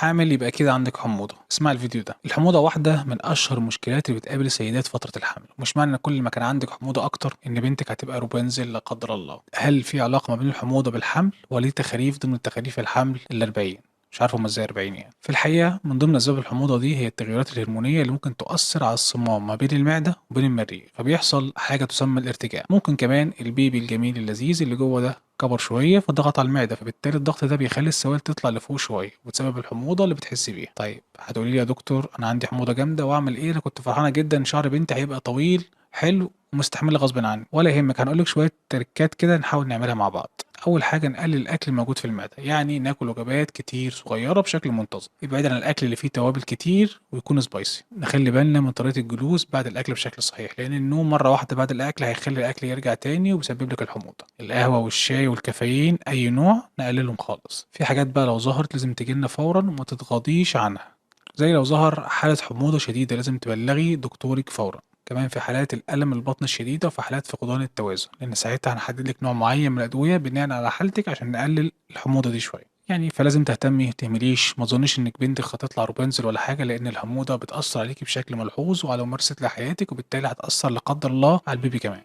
حامل يبقى كده عندك حموضة. اسمع الفيديو ده. الحموضة واحدة من أشهر المشكلات اللي بتقابل السيدات فترة الحمل، ومش معنى إن كل ما كان عندك حموضة أكتر إن بنتك هتبقى روبنزل لا قدر الله. هل في علاقة ما بين الحموضة بالحمل ولا دي تخاريف ضمن تخاريف الحمل ال40؟ مش عارف هما ازاي 40 يعني. في الحقيقة من ضمن أسباب الحموضة دي هي التغيرات الهرمونية اللي ممكن تؤثر على الصمام ما بين المعدة وبين المريء، فبيحصل حاجة تسمى الارتجاع. ممكن كمان البيبي الجميل اللذيذ اللي جوه ده كبر شوية فضغط على المعدة، فبالتالي الضغط ده بيخلي السوائل تطلع لفوق شوية وتسبب الحموضة اللي بتحس بيها. طيب هتقولي لي يا دكتور أنا عندي حموضة جامدة وأعمل إيه؟ أنا كنت فرحانة جدا شعر بنتي هيبقى طويل حلو ومستحملة غصب عني. ولا يهمك، هنقولك شوية تركات كده نحاول نعملها مع بعض. اول حاجه نقلل الاكل الموجود في المعده، يعني ناكل وجبات كتير صغيره بشكل منتظم. ابعد عن الاكل اللي فيه توابل كتير ويكون سبايسي. نخلي بالنا من طريقه الجلوس بعد الاكل بشكل صحيح، لان النوم مره واحده بعد الاكل هيخلي الاكل يرجع تاني وبيسبب لك الحموضه. القهوه والشاي والكافيين اي نوع نقللهم خالص. في حاجات بقى لو ظهرت لازم تجيلنا فورا وما تتغاضيش عنها، زي لو ظهر حالة حموضة شديدة لازم تبلغي دكتورك فورا. كمان في حالات الألم البطن الشديدة وفي حالات فقدان التوازن، لأن ساعتها هنحدد لك نوع معين من الأدوية بناء على حالتك عشان نقلل الحموضة دي شوية يعني. فلازم تهتمي متهمليش، ما تظنيش انك بنتك هتطلع روبنزل ولا حاجة، لأن الحموضة بتأثر عليكي بشكل ملحوظ وعلى ممارسة لحياتك، وبالتالي هتأثر لا قدر الله على البيبي كمان.